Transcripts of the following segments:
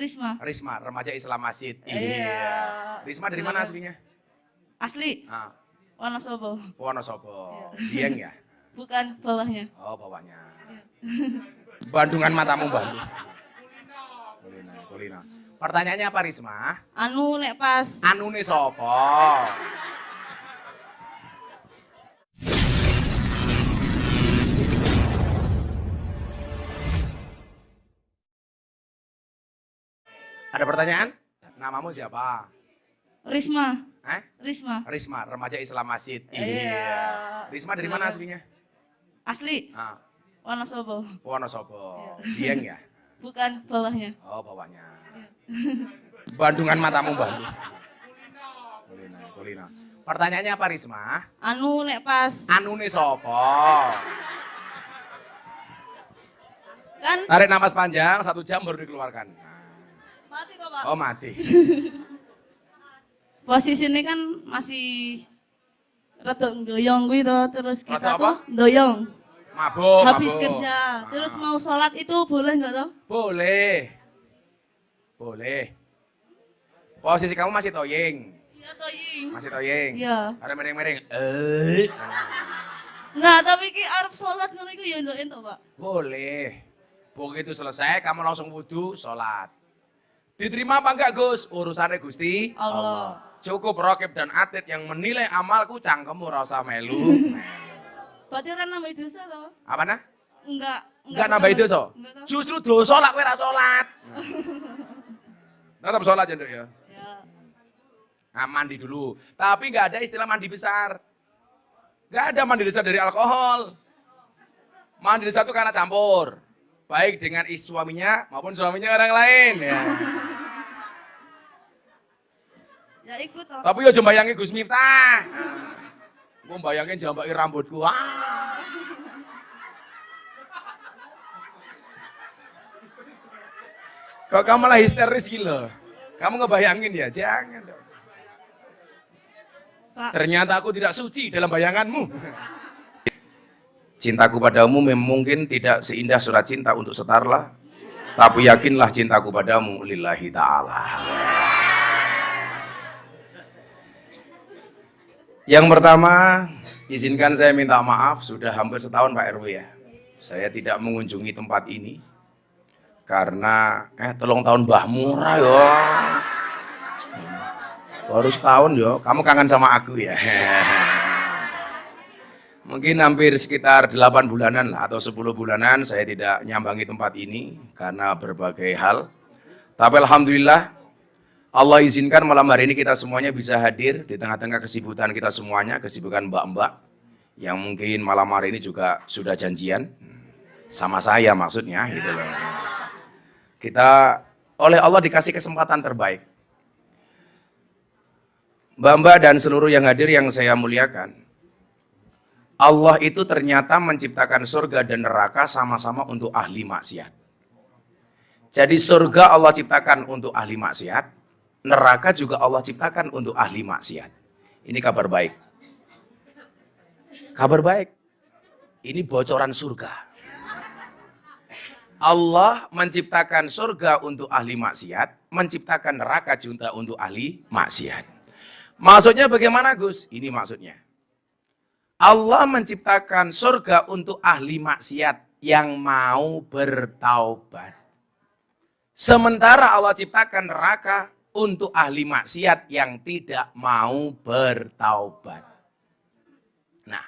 Risma. Risma, remaja Islam Masjid. Iya. Risma dari mana aslinya? Asli. Ah, Wonosobo. Wonosobo. Dieng ya? Bukan bawahnya. Oh, bawahnya. Iya. Bandungan matamu Bandung. Kulina. Pertanyaannya apa Risma? Anu nek pas. Anune sopo? Ada pertanyaan? Namamu siapa? Risma. Risma, remaja Islam Masjid. Iya. Risma dari mana aslinya? Asli. Ah, Wonosobo. Wonosobo. Dieng ya? Bukan bawahnya. Oh, bawahnya. Bandungan matamu Bandung. Kulina. Pertanyaannya apa Risma? Anu nek pas. Anune sopo? Kan Tarik napas panjang 1 jam baru dikeluarkan. mati kok, Pak. Oh, mati. Posisi ini kan masih rada doyong kuwi to, terus kita Rada apa? tuh doyong. Mabuk. Habis kerja, terus mau sholat itu boleh nggak toh? Boleh. Posisi kamu masih toying. Iya toying. Masih toying. Iya. Ada mereng-mereng. Nah, tapi ki arep sholat ngono iku ya ndoken to, Pak. Boleh. Begitu selesai kamu langsung wudu, sholat. Diterima apa enggak Gus? Urusannya Gusti Allah. Cukup Rokib dan Atid yang menilai amalku, cangkemmu rasa melu. Berarti ora nambah dosa toh? Apa nah? Enggak Nambah dosa. Enggak toh? Justru dosa lah kowe ra salat. Tetap sholat ya, Nduk ya. Ya. Nah, mandi dulu. Tapi nggak ada istilah mandi besar. Nggak ada mandi besar dari alkohol. Mandi besar itu karena campur. Baik dengan suaminya maupun suaminya orang lain. Ya ikut toh. Tapi ya jembayangi Gus Miftah. Gue bayangin jambaki rambutku. Kok kamu malah histeris gitu? Kamu ngebayangin ya? Jangan dong. Pak. Ternyata aku tidak suci dalam bayanganmu. Cintaku padamu mungkin tidak seindah surat cinta untuk Setarlah, tapi yakinlah cintaku padamu lillahi ta'ala. Yang pertama, izinkan saya minta maaf, sudah hampir setahun Pak RW ya. Saya tidak mengunjungi tempat ini karena tolong tahun Mbah Murah ya. Baru setahun yo, kamu kangen sama aku ya. Mungkin hampir sekitar 8 bulanan lah, atau 10 bulanan saya tidak nyambangi tempat ini karena berbagai hal. Tapi alhamdulillah Allah izinkan malam hari ini kita semuanya bisa hadir di tengah-tengah kesibukan kita semuanya, kesibukan mbak-mbak yang mungkin malam hari ini juga sudah janjian sama saya maksudnya gitu loh. Kita oleh Allah dikasih kesempatan terbaik. Mbak-mbak dan seluruh yang hadir yang saya muliakan, Allah itu ternyata menciptakan surga dan neraka sama-sama untuk ahli maksiat. Jadi surga Allah ciptakan untuk ahli maksiat, neraka juga Allah ciptakan untuk ahli maksiat. Ini kabar baik. Kabar baik. Ini bocoran surga. Allah menciptakan surga untuk ahli maksiat, menciptakan neraka juga untuk ahli maksiat. Maksudnya bagaimana Gus? Ini maksudnya. Allah menciptakan surga untuk ahli maksiat yang mau bertaubat. Sementara Allah ciptakan neraka untuk ahli maksiat yang tidak mau bertaubat. Nah,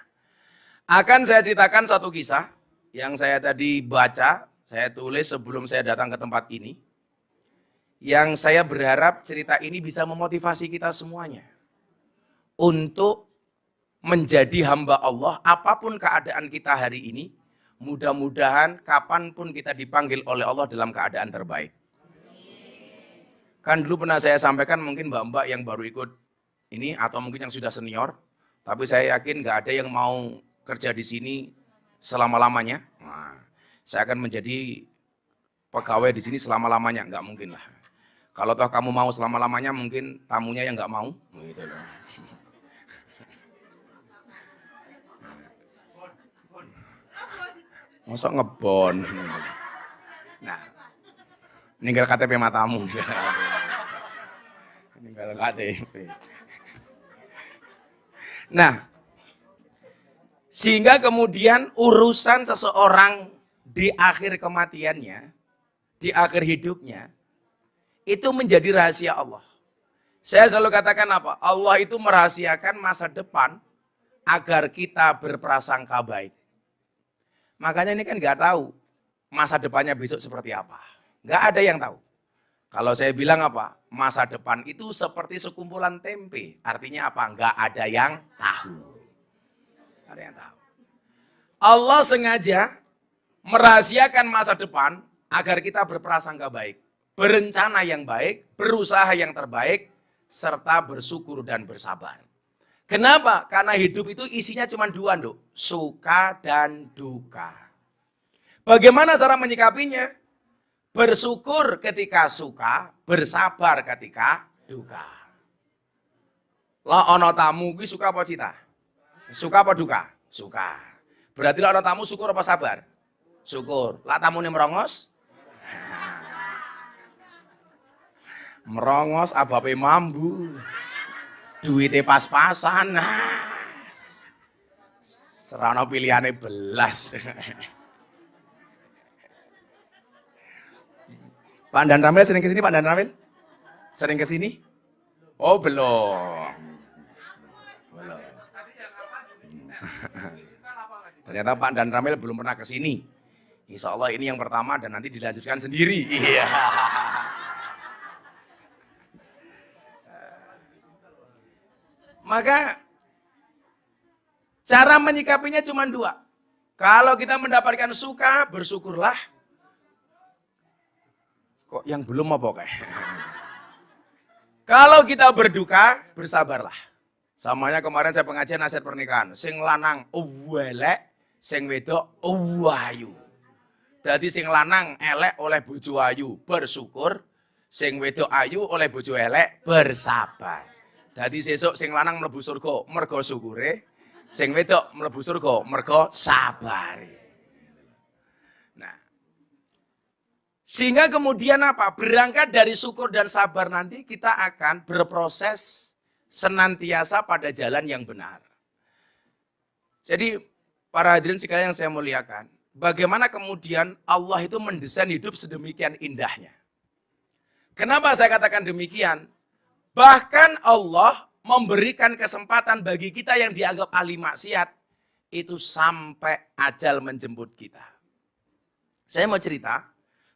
akan saya ceritakan satu kisah yang saya tadi baca, saya tulis sebelum saya datang ke tempat ini. Yang saya berharap cerita ini bisa memotivasi kita semuanya untuk menjadi hamba Allah, apapun keadaan kita hari ini, mudah-mudahan kapanpun kita dipanggil oleh Allah dalam keadaan terbaik. Kan dulu pernah saya sampaikan mungkin mbak-mbak yang baru ikut ini atau mungkin yang sudah senior, tapi saya yakin nggak ada yang mau kerja di sini selama-lamanya. Nah, saya akan menjadi pegawai di sini selama-lamanya, nggak mungkin lah. Kalau toh kamu mau selama-lamanya, mungkin tamunya yang nggak mau. Gitu loh. Masa ngebon. Nah, Ninggal KTP matamu. Ninggal KTP. Nah, sehingga kemudian urusan seseorang di akhir kematiannya, di akhir hidupnya, itu menjadi rahasia Allah. Saya selalu katakan apa? Allah itu merahasiakan masa depan agar kita berprasangka baik. Makanya ini kan nggak tahu masa depannya besok seperti apa. Nggak ada yang tahu. Kalau saya bilang apa? Masa depan itu seperti sekumpulan tempe. Artinya apa? Nggak ada yang tahu. Ada yang tahu. Allah sengaja merahasiakan masa depan agar kita berprasangka baik, berencana yang baik, berusaha yang terbaik, serta bersyukur dan bersabar. Kenapa? Karena hidup itu isinya cuma dua, Nduk. Suka dan duka. Bagaimana cara menyikapinya? Bersyukur ketika suka, bersabar ketika duka. Lah ono tamu kuwi suka apa cita? Suka apa duka? Suka. Berarti lah ono tamu syukur apa sabar? Syukur. Lah tamune merongos? Merongos abape mambu. Duite pas-pasan. Serana pilihane belas. Pak Dan Ramil sering kesini, Pak Dan Ramil? Sering kesini? Oh belum. Belum. Ternyata Pak Dan Ramil belum pernah kesini. Insya Allah ini yang pertama dan nanti dilanjutkan sendiri. Iya. Maka cara menyikapinya cuma dua. Kalau kita mendapatkan suka, bersyukurlah. Kok yang belum apa kayak? Kalau kita berduka, bersabarlah. Samanya kemarin saya pengajian nasihat pernikahan. Sing lanang elek, sing wedok ayu. Jadi sing lanang elek oleh bojo ayu, bersyukur. Sing wedok ayu oleh bojo elek, bersabar. Jadi sesuk sing lanang mlebu surga mergo syukure, sing wedok mlebu surga mergo sabare. Nah, sehingga kemudian apa? Berangkat dari syukur dan sabar nanti kita akan berproses senantiasa pada jalan yang benar. Jadi para hadirin sekalian yang saya muliakan, bagaimana kemudian Allah itu mendesain hidup sedemikian indahnya. Kenapa saya katakan demikian? Bahkan Allah memberikan kesempatan bagi kita yang dianggap ahli maksiat itu sampai ajal menjemput kita. Saya mau cerita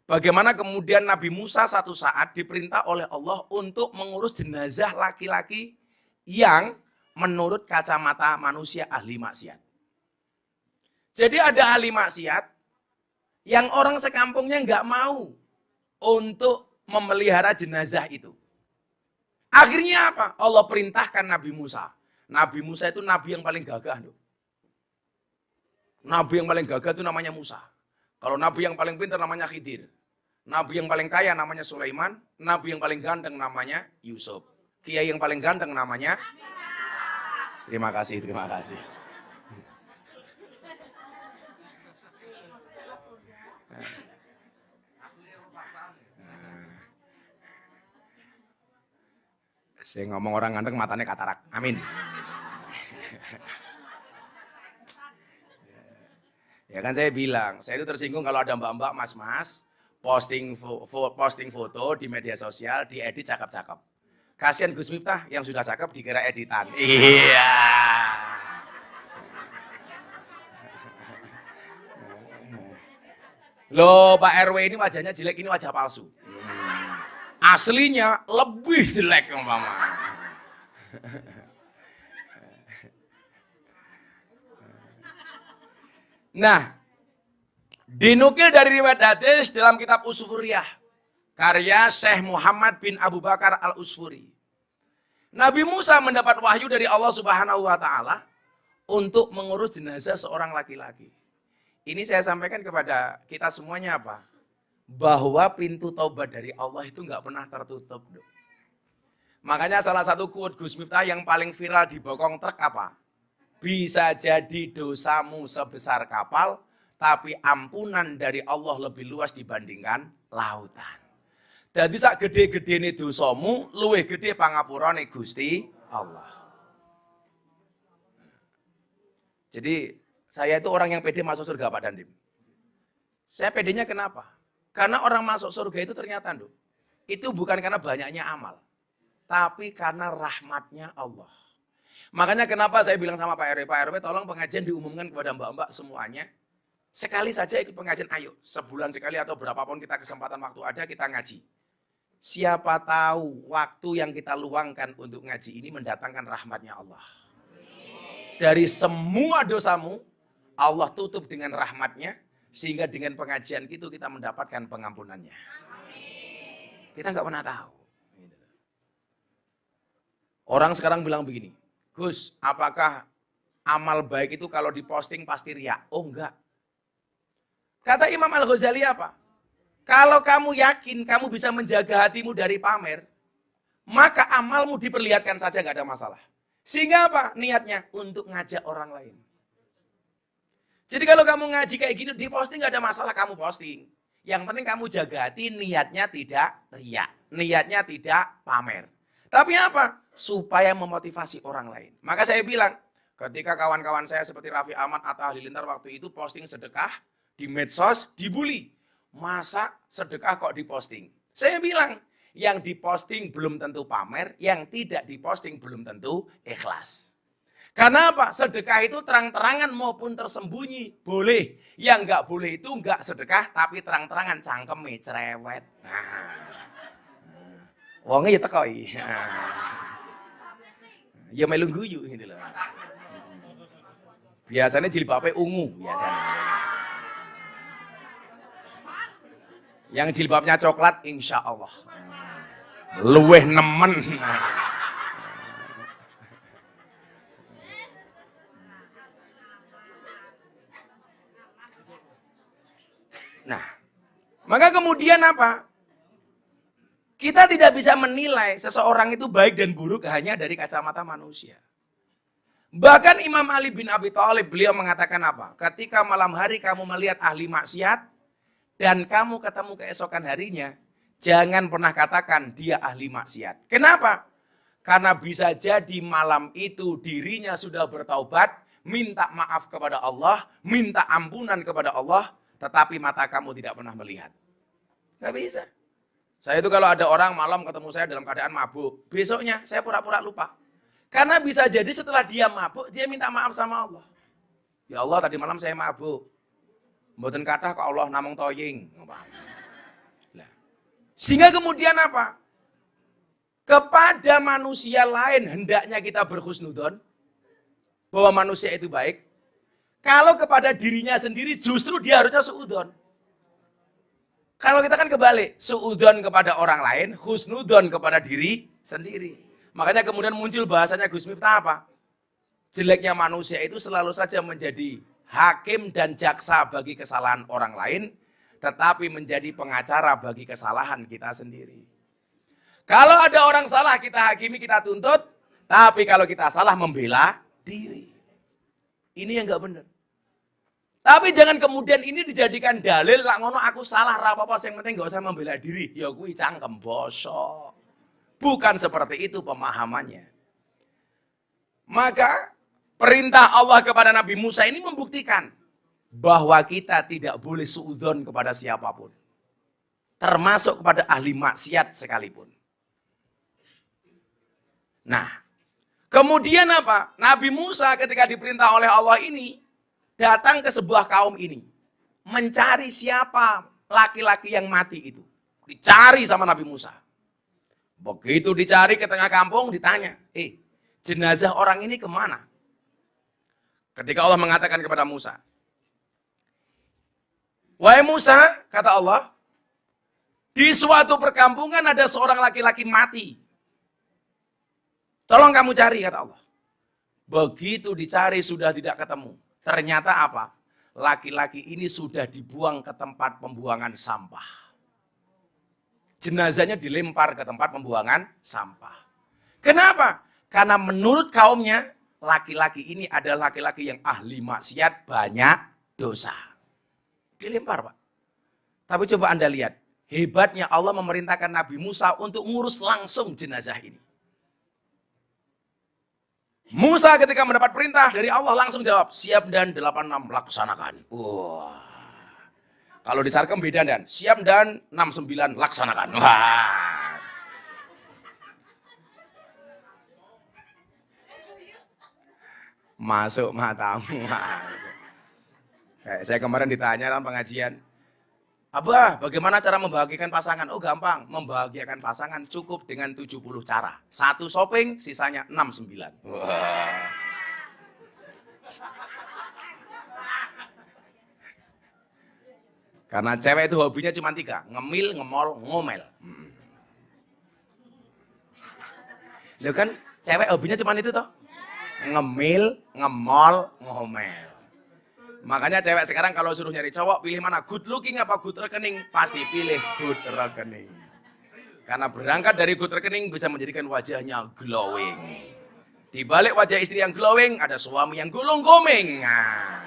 bagaimana kemudian Nabi Musa satu saat diperintah oleh Allah untuk mengurus jenazah laki-laki yang menurut kacamata manusia ahli maksiat. Jadi ada ahli maksiat yang orang sekampungnya nggak mau untuk memelihara jenazah itu. Akhirnya apa? Allah perintahkan Nabi Musa. Nabi Musa itu nabi yang paling gagah. Nabi yang paling gagah itu namanya Musa. Kalau nabi yang paling pintar namanya Khidir. Nabi yang paling kaya namanya Sulaiman. Nabi yang paling ganteng namanya Yusuf. Kiai yang paling ganteng namanya? Terima kasih, terima kasih. Saya ngomong orang ganteng matanya katarak. Amin. Ya kan saya bilang, saya itu tersinggung kalau ada mbak-mbak, mas-mas posting foto di media sosial, diedit cakep-cakep. Kasihan Gus Miftah yang sudah cakep dikira editan. Iya. Loh, Pak RW ini wajahnya jelek, ini wajah palsu. Aslinya lebih jelek umpama. Nah, dinukil dari riwayat hadis dalam kitab Usfuriyah karya Syekh Muhammad bin Abu Bakar Al-Usfuri. Nabi Musa mendapat wahyu dari Allah Subhanahu wa taala untuk mengurus jenazah seorang laki-laki. Ini saya sampaikan kepada kita semuanya apa? Bahwa pintu taubat dari Allah itu nggak pernah tertutup. Makanya salah satu quote Gus Miftah yang paling viral di bokong truk apa? Bisa jadi dosamu sebesar kapal, tapi ampunan dari Allah lebih luas dibandingkan lautan. Dadi sak gede-gedene dosamu luwih gede pangapurane Gusti Allah. Jadi saya itu orang yang pede masuk surga Pak Dandim. Saya pedenya kenapa? Karena orang masuk surga itu ternyata itu bukan karena banyaknya amal, tapi karena rahmatnya Allah. Makanya kenapa saya bilang sama Pak RW tolong pengajian diumumkan kepada mbak-mbak semuanya. Sekali saja ikut pengajian, ayo. Sebulan sekali atau berapapun kita kesempatan waktu ada, kita ngaji. Siapa tahu waktu yang kita luangkan untuk ngaji ini mendatangkan rahmatnya Allah. Dari semua dosamu, Allah tutup dengan rahmatnya, sehingga dengan pengajian itu kita mendapatkan pengampunannya. Kita nggak pernah tahu. Orang sekarang bilang begini, Gus, apakah amal baik itu kalau diposting pasti riya? Oh enggak. Kata Imam Al-Ghazali apa? Kalau kamu yakin kamu bisa menjaga hatimu dari pamer, maka amalmu diperlihatkan saja nggak ada masalah. Sehingga apa? Niatnya untuk ngajak orang lain. Jadi kalau kamu ngaji kayak gini, diposting nggak ada masalah, kamu posting. Yang penting kamu jaga hati, niatnya tidak riya, niatnya tidak pamer. Tapi apa? Supaya memotivasi orang lain. Maka saya bilang, ketika kawan-kawan saya seperti Raffi Ahmad atau Halilintar waktu itu posting sedekah di medsos, dibully. Masa sedekah kok diposting? Saya bilang, yang diposting belum tentu pamer, yang tidak diposting belum tentu ikhlas. Karena apa? Sedekah itu terang-terangan maupun tersembunyi. Boleh. Yang nggak boleh itu nggak sedekah, tapi terang-terangan cangkeme cerewet. Wongnya ya tekoi. Ya melu guyu gitu loh. Biasanya jilbabnya ungu biasanya. Yang jilbabnya coklat insya Allah. Luweh nemen. Nah, maka kemudian apa? Kita tidak bisa menilai seseorang itu baik dan buruk hanya dari kacamata manusia. Bahkan Imam Ali bin Abi Thalib beliau mengatakan apa? Ketika malam hari kamu melihat ahli maksiat dan kamu ketemu keesokan harinya, jangan pernah katakan dia ahli maksiat. Kenapa? Karena bisa jadi malam itu dirinya sudah bertaubat, minta maaf kepada Allah, minta ampunan kepada Allah, tetapi mata kamu tidak pernah melihat. Gak bisa. Saya itu kalau ada orang malam ketemu saya dalam keadaan mabuk, besoknya saya pura-pura lupa. Karena bisa jadi setelah dia mabuk, dia minta maaf sama Allah. Ya Allah, tadi malam saya mabuk. Mboten kathah kok Allah namung toying. Sehingga kemudian apa? Kepada manusia lain hendaknya kita berhusnudon, bahwa manusia itu baik. Kalau kepada dirinya sendiri justru dia harusnya suudon. Kalau kita kan kebalik, suudon kepada orang lain, husnudon kepada diri sendiri. Makanya kemudian muncul bahasanya Gus Miftah apa? Jeleknya manusia itu selalu saja menjadi hakim dan jaksa bagi kesalahan orang lain, tetapi menjadi pengacara bagi kesalahan kita sendiri. Kalau ada orang salah kita hakimi, kita tuntut, tapi kalau kita salah membela diri. Ini yang nggak benar. Tapi jangan kemudian ini dijadikan dalil, lah ngono aku salah, apa-apa, yang penting nggak usah membela diri. Ya kuwi cangkem bosok. Bukan seperti itu pemahamannya. Maka perintah Allah kepada Nabi Musa ini membuktikan bahwa kita tidak boleh suudzon kepada siapapun. Termasuk kepada ahli maksiat sekalipun. Nah, kemudian apa? Nabi Musa ketika diperintah oleh Allah ini, datang ke sebuah kaum ini. Mencari siapa laki-laki yang mati itu. Dicari sama Nabi Musa. Begitu dicari ke tengah kampung, ditanya, jenazah orang ini kemana? Ketika Allah mengatakan kepada Musa, wahai Musa, kata Allah, di suatu perkampungan ada seorang laki-laki mati. Tolong kamu cari, kata Allah. Begitu dicari sudah tidak ketemu. Ternyata apa? Laki-laki ini sudah dibuang ke tempat pembuangan sampah. Jenazahnya dilempar ke tempat pembuangan sampah. Kenapa? Karena menurut kaumnya, laki-laki ini adalah laki-laki yang ahli maksiat, banyak dosa. Dilempar, Pak. Tapi coba Anda lihat, Hebatnya Allah memerintahkan Nabi Musa untuk ngurus langsung jenazah ini. Musa ketika mendapat perintah dari Allah langsung jawab, siap dan 86 laksanakan. Wah. Kalau di Sarkem beda dan siap dan 69 laksanakan. Wah. Masuk matamu. Saya kemarin ditanya dalam pengajian, Abah, bagaimana cara membahagiakan pasangan? Oh gampang, membahagiakan pasangan cukup dengan 70 cara. Satu shopping, sisanya 69. Wah. Karena cewek itu hobinya cuma 3, ngemil, ngemol, ngomel. Loh kan, cewek hobinya cuma itu toh? Ngemil, ngemol, ngomel. Makanya cewek sekarang kalau suruh nyari cowok, pilih mana? Good looking apa good rekening? Pasti pilih good rekening. Karena berangkat dari good rekening bisa menjadikan wajahnya glowing. Di balik wajah istri yang glowing, ada suami yang gulung-goming. Nah.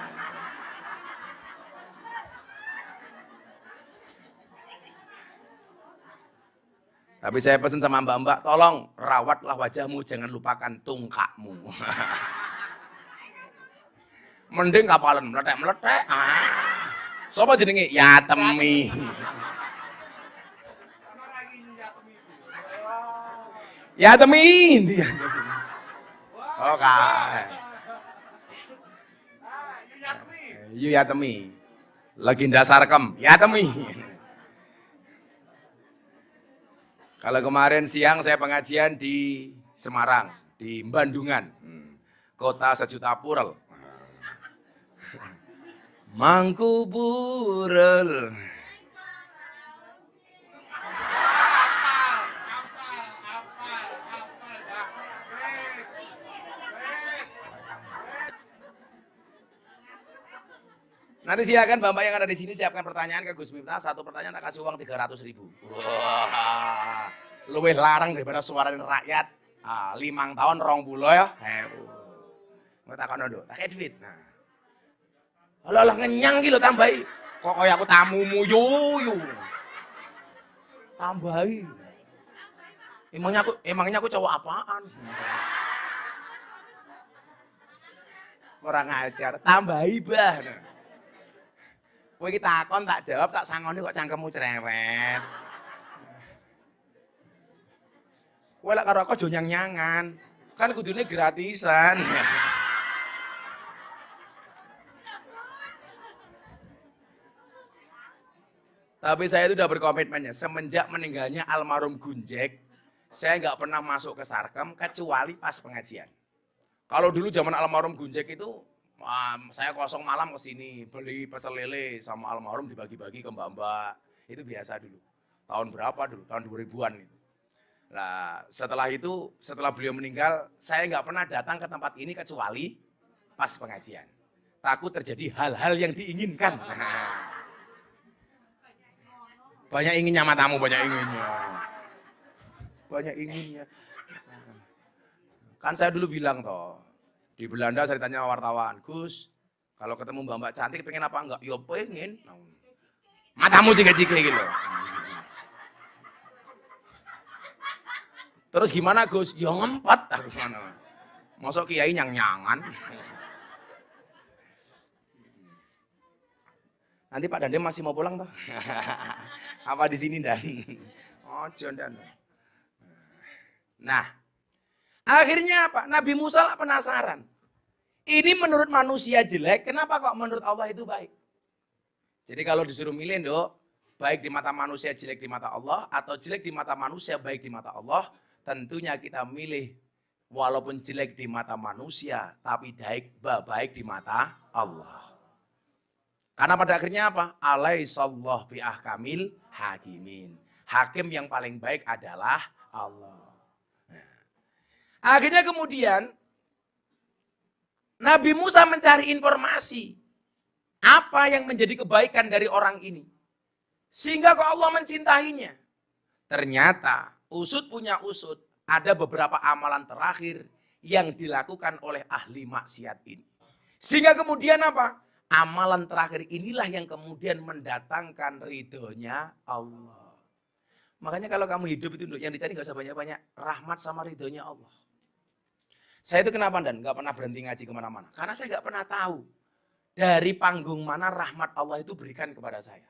Tapi saya pesan sama mbak-mbak, tolong rawatlah wajahmu, jangan lupakan tungkakmu. Mending kapalan meletek-meletek. Sopo jenenge? Ya Temi. Ya Temi. Oh kan. Ya Temi. Legenda Sarkem. Ya Temi. Kalau kemarin siang saya pengajian di Semarang, di Bandungan, kota sejuta purel. Mangkuburel. Nanti silakan Bapak yang ada di sini siapkan pertanyaan ke Gus Miftah. Satu pertanyaan tak kasih uang 300.000. Wah, luwih larang daripada suara rakyat. 5 tahun 20 ya. Mau takon ndo, tak duit. Nah. Alah ngenyang gitu tambahi. Kok kayak aku tamumu yo. Tambahi. Emangnya aku cowok apaan? Orang ajar, tambahi bah. Kowe iki takon tak jawab tak sangoni kok cangkemmu cerewet. Kowe lek karo aku aja nyang-nyangan. Kan kudune gratisan. Tapi saya itu udah berkomitmennya, semenjak meninggalnya almarhum Gunjek, saya nggak pernah masuk ke Sarkem kecuali pas pengajian. Kalau dulu zaman almarhum Gunjek itu, saya kosong malam ke sini beli pecel lele sama almarhum dibagi-bagi ke mbak-mbak. Itu biasa dulu. Tahun berapa dulu? Tahun 2000-an itu. Nah, setelah beliau meninggal, saya nggak pernah datang ke tempat ini kecuali pas pengajian. Takut terjadi hal-hal yang diinginkan. Banyak inginnya matamu, banyak inginnya. Banyak inginnya. Kan saya dulu bilang toh, di Belanda saya ditanya wartawan, Gus, kalau ketemu mbak-mbak cantik pengen apa enggak? Ya pengen. Matamu jika-jika gitu. Terus gimana Gus? Ya ngempet. Masuk kiai nyang-nyangan. Nanti Pak Dande masih mau pulang toh? Apa di sini Dan? Ojo Dan. Nah, akhirnya apa? Nabi Musa lah penasaran. Ini menurut manusia jelek, kenapa kok menurut Allah itu baik? Jadi kalau disuruh milih, Dok, baik di mata manusia jelek di mata Allah atau jelek di mata manusia baik di mata Allah, tentunya kita milih walaupun jelek di mata manusia tapi baik di mata Allah. Karena pada akhirnya apa? Alaihissallahu biahkamil hakimin. Hakim yang paling baik adalah Allah. Nah. Akhirnya kemudian Nabi Musa mencari informasi. Apa yang menjadi kebaikan dari orang ini. Sehingga kok Allah mencintainya. Ternyata usut punya usut. Ada beberapa amalan terakhir yang dilakukan oleh ahli maksiat ini. Sehingga kemudian apa? Amalan terakhir inilah yang kemudian mendatangkan ridhonya Allah. Makanya kalau kamu hidup itu yang dicari nggak usah banyak-banyak, rahmat sama ridhonya Allah. Saya itu kenapa dan nggak pernah berhenti ngaji kemana-mana? Karena saya nggak pernah tahu dari panggung mana rahmat Allah itu berikan kepada saya.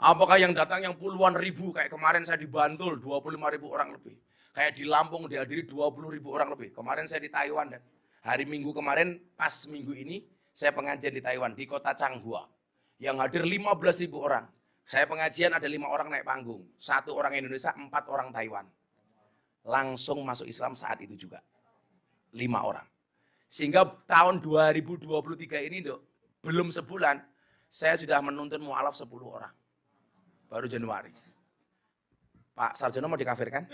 Apakah yang datang yang puluhan ribu, kayak kemarin saya di Bantul 25.000 orang lebih. Kayak di Lampung dihadiri 20.000 orang lebih. Kemarin saya di Taiwan dan hari Minggu kemarin pas minggu ini saya pengajian di Taiwan di kota Changhua. Yang hadir 15.000 orang. Saya pengajian ada 5 orang naik panggung. 1 orang Indonesia, 4 orang Taiwan. Langsung masuk Islam saat itu juga. 5 orang. Sehingga tahun 2023 ini dok, belum sebulan, saya sudah menuntun mu'alaf 10 orang. Baru Januari. Pak Sarjono mau dikafirkan?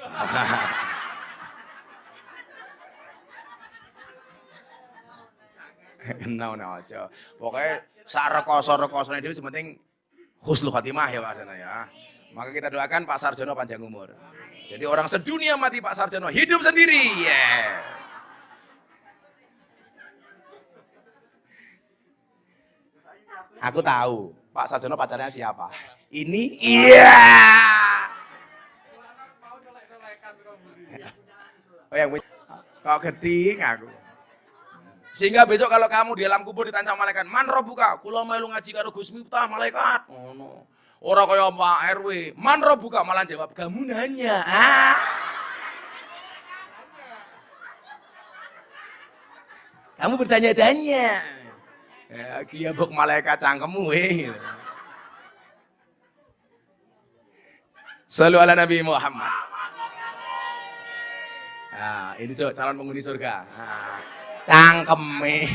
No, aja. Pokoknya sak rekoso-rekosone dhewe sementing husnul khotimah ya Pak Sarjono ya. Maka kita doakan Pak Sarjono panjang umur. Jadi orang sedunia mati Pak Sarjono hidup sendiri. Yeah. Aku tahu Pak Sarjono pacarnya siapa. Ini iya. Oh yang kok geding aku. Sehingga besok kalau kamu di alam kubur ditanya sama malaikat, "Man rabbuka?" Kula melu ngaji karo Gus Miftah malaikat. Ngono. Ora kaya Pak RW, "Man rabbuka?" Malah jawab, "Kamu nanya." Kamu bertanya-tanya. Ya, kia bok malaikat cangkemmu gitu. Shallu ala Nabi Muhammad. Nah, ini calon penghuni surga. Nah, cangkeme.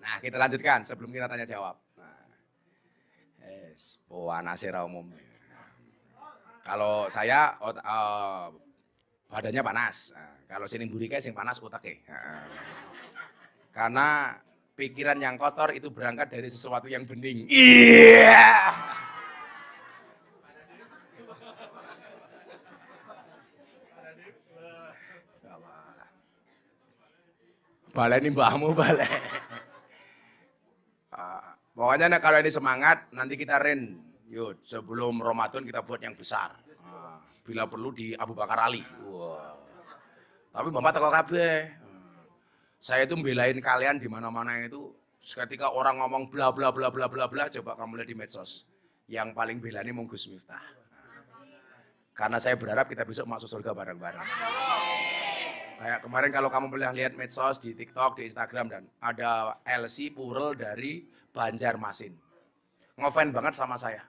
Nah, kita lanjutkan sebelum kita tanya jawab. Nah, panase ra umum. Kalau saya badannya panas. Nah, kalau sini burike sing panas utake. Nah, karena pikiran yang kotor itu berangkat dari sesuatu yang bening. Iya. Baleni mbahmu balik. Pokoknya kalau ini semangat, nanti kita yuk sebelum Ramadan kita buat yang besar. Bila perlu di Abu Bakar Ali. Wow. Tapi Bapak teko kabeh. Saya itu membelain kalian di mana-mana itu. Ketika orang ngomong bla bla bla bla bla bla, coba kamu lihat di medsos. Yang paling belani mung Gus Miftah. Karena saya berharap kita besok masuk surga bareng-bareng. Kayak kemarin kalau kamu pernah lihat medsos di TikTok, di Instagram dan ada LC Purel dari Banjarmasin. Ngefans banget sama saya.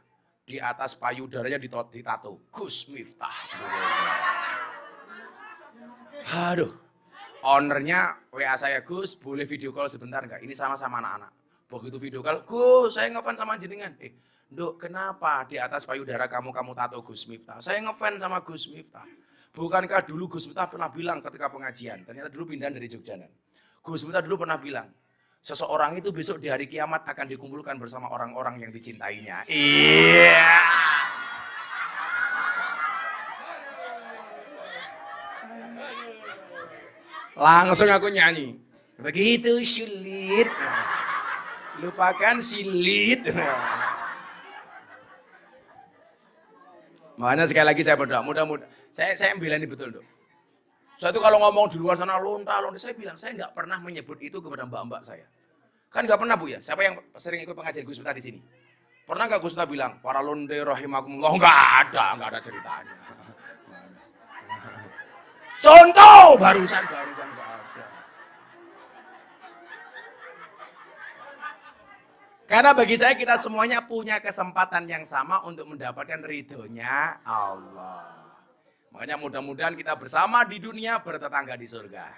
Di atas payudaranya ditato Gus Miftah. Aduh. Ownernya WA saya, "Gus, boleh video call sebentar nggak? Ini sama-sama anak-anak." Begitu video call, "Gus, saya ngefans sama jenengan." Dok, kenapa di atas payudara kamu tato Gus Miftah? Saya ngefans sama Gus Miftah. Bukankah dulu Gus Miftah pernah bilang ketika pengajian, ternyata dulu pindahan dari Jogja. Gus Miftah dulu pernah bilang, seseorang itu besok di hari kiamat akan dikumpulkan bersama orang-orang yang dicintainya. Iya. Langsung aku nyanyi. Begitu sulit. Lupakan silit. Makanya sekali lagi saya berdoa, mudah-mudahan saya bilang ini betul, Dok. Saya itu kalau ngomong di luar sana lonta-lonta, saya bilang saya nggak pernah menyebut itu kepada mbak-mbak saya. Kan nggak pernah Bu ya. Siapa yang sering ikut pengajian Gus Miftah di sini? Pernah nggak Gus Miftah bilang para londe rahimakumullah? Nggak ada ceritanya. Contoh barusan nggak ada. Karena bagi saya kita semuanya punya kesempatan yang sama untuk mendapatkan ridhonya Allah. Makanya mudah-mudahan kita bersama di dunia bertetangga di surga.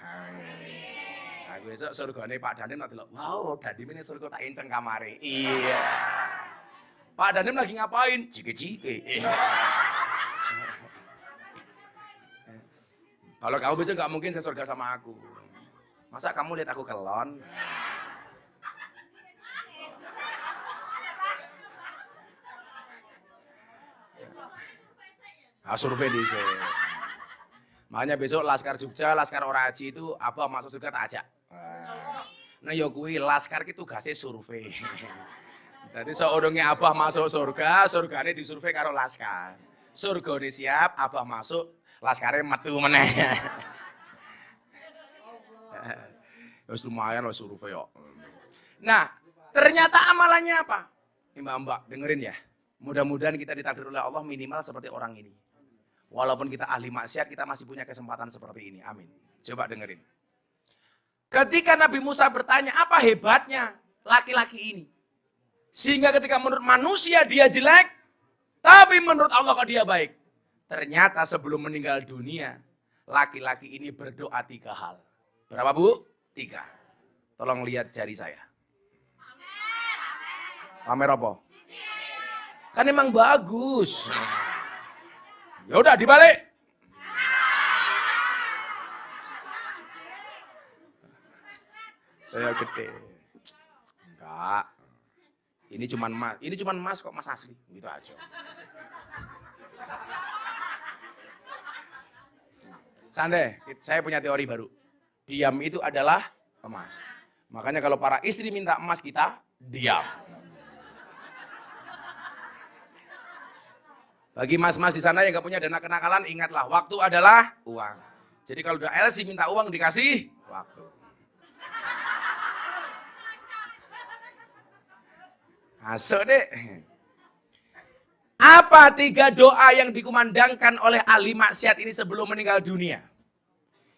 Nah, besok surgane Pak Danim nanti wow, Danim ini surga tak enceng kamare. Iya. Pak Danim lagi ngapain? Cike-cike. Kalau kamu besok nggak mungkin saya surga sama aku. Masa kamu lihat aku kelon? Nah, survei di sini. Makanya besok Laskar Jogja, Laskar Oraji itu apa masuk surga tak ajak. Nah ya kuwi Laskar itu tugasnya survei. Jadi seurungnya Abah masuk surga, surgane disurvei karo Laskar. Surgane siap, Abah masuk, Laskarnya metu meneh. Wis lumayan wis survei kok. Nah, ternyata amalannya apa? Mbak-mbak, dengerin ya. Mudah-mudahan kita ditakdir oleh Allah minimal seperti orang ini. Walaupun kita ahli maksiat, kita masih punya kesempatan seperti ini. Amin. Coba dengerin. Ketika Nabi Musa bertanya, apa hebatnya laki-laki ini? Sehingga ketika menurut manusia dia jelek, tapi menurut Allah kok dia baik. Ternyata sebelum meninggal dunia, laki-laki ini berdoa 3 hal. Berapa Bu? 3. Tolong lihat jari saya. Pamer apa? Kan emang bagus. Ya udah dibalik. Saya gede. Enggak. Ini cuman emas kok, emas asli. Gitu aja. Sande, saya punya teori baru. Diam itu adalah emas. Makanya kalau para istri minta emas kita, diam. Bagi mas-mas di sana yang gak punya dana kenakalan, ingatlah waktu adalah uang. Jadi kalau udah LC minta uang dikasih waktu. Masuk deh. Apa 3 doa yang dikumandangkan oleh ahli maksiat ini sebelum meninggal dunia?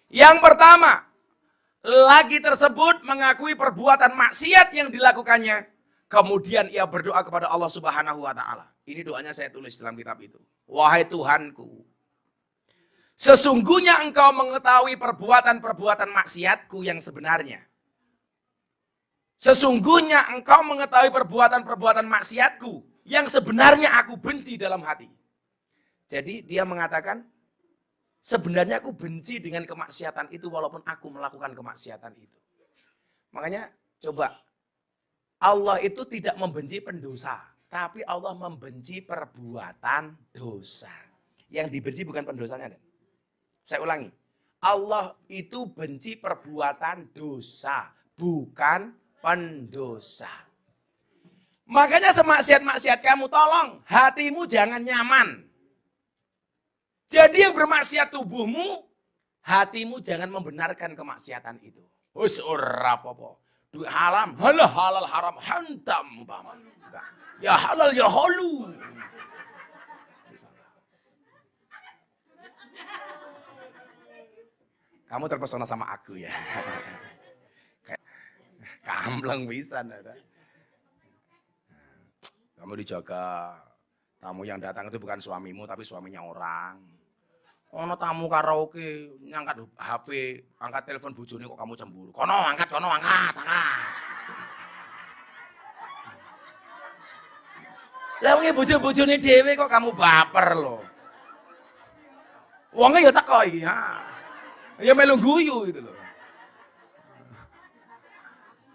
Yang pertama, lelaki tersebut mengakui perbuatan maksiat yang dilakukannya. Kemudian ia berdoa kepada Allah Subhanahu wa Ta'ala. Ini doanya saya tulis dalam kitab itu. Wahai Tuhanku, sesungguhnya Engkau mengetahui perbuatan-perbuatan maksiatku yang sebenarnya. Sesungguhnya Engkau mengetahui perbuatan-perbuatan maksiatku yang sebenarnya aku benci dalam hati. Jadi dia mengatakan, sebenarnya aku benci dengan kemaksiatan itu walaupun aku melakukan kemaksiatan itu. Makanya coba, Allah itu tidak membenci pendosa, tapi Allah membenci perbuatan dosa. Yang dibenci bukan pendosanya. Saya ulangi, Allah itu benci perbuatan dosa, bukan pendosa. Makanya semaksiat-maksiat kamu tolong, hatimu jangan nyaman. Jadi yang bermaksiat tubuhmu, hatimu jangan membenarkan kemaksiatan itu. Hus ora apa-apa. Duit haram, halal haram hantam umpama. Ya halal ya halu. Kamu terpesona sama aku ya. Kampleng pisan ada. Kamu dijaga. Tamu yang datang itu bukan suamimu tapi suaminya orang. Ono tamu karaoke nyangkat HP, angkat telepon bojone kok kamu cemburu. Kono angkat. Lah wong bojo-bojone dhewe kok kamu baper lho. Wonge ya teko ya. Ya melu guyu gitu loh.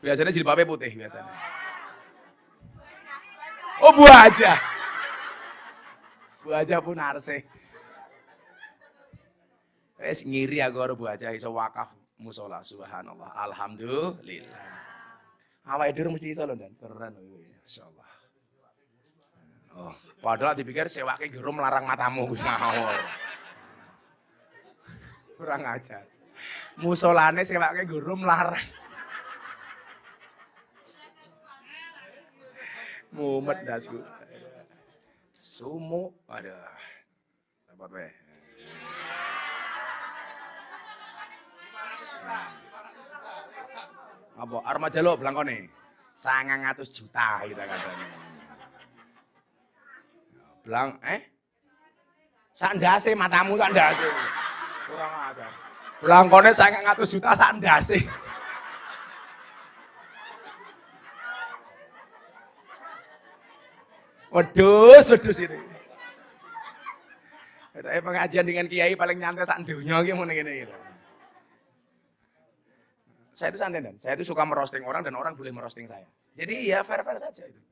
Biasanya jilbabe putih biasanya. Oh Bu Haja. Bu Haja pun arse. Wes ngiri aku karo Bu Haja iso wakaf musala subhanallah. Alhamdulillah. Awake dhewe mesti iso lho Dan. Keren masyaallah. Oh, padahal dipikir sewake gero melarang matamu kuwi ngawur. Kurang ajar. Musolane sewake gero melarang. Mumet dasku. Sumu, aduh. Dapat weh. Apa armaja lo blangkone? 900 juta kita katanya. Blang sak ndase matamu sak ndase. Kurang ajar. Blangkone 900 juta sak ndase. Wedus ini. Tapi pengajian dengan kiai paling nyantai sak donya iki ngene iki. Saya itu santai Dan, saya itu suka merosting orang dan orang boleh merosting saya. Jadi ya fair-fair saja itu.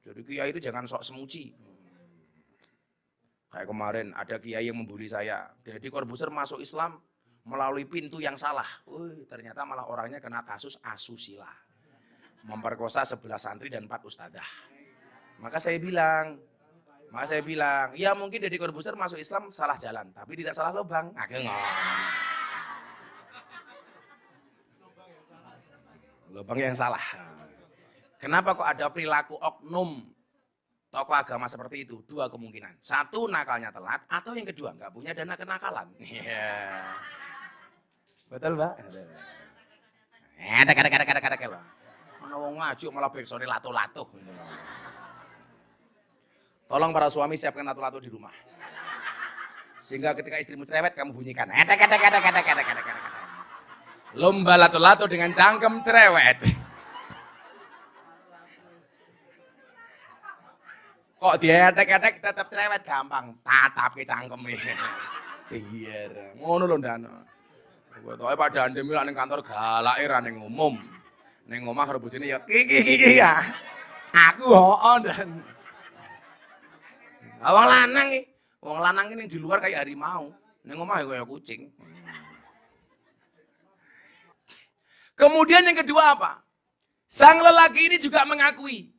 Jadi kiai itu jangan sok semuci. Kayak kemarin ada kiai yang membuli saya. Jadi Corbuzier masuk Islam melalui pintu yang salah. Ternyata malah orangnya kena kasus asusila. Memperkosa 11 santri dan 4 ustadzah. Maka saya bilang, ya mungkin Deddy Corbuzier masuk Islam salah jalan, tapi tidak salah lubang. Lubang yang salah. Kenapa kok ada perilaku oknum tokoh agama seperti itu? Dua kemungkinan. Satu, nakalnya telat, atau yang kedua, nggak punya dana kenakalan. Betul, Mbak? Ada. Mana wong ngajuk malah beksone lato-lato. Tolong para suami siapkan lato-lato di rumah. Sehingga ketika istrimu cerewet kamu bunyikan. Lomba lato-lato dengan cangkem cerewet. Kok dia etek-etek tetap cerewet gampang. Tatap ke cangkem iki. Iya, ngono lho ndano. Pokoke Pak Dandem lak ning kantor galake ra ning umum. Ning omah karo bojone ya iki ya. Aku hoon dan wong lanang ini di luar kayak harimau, ning omah kayak kucing. Kemudian yang kedua apa? Sang lelaki ini juga mengakui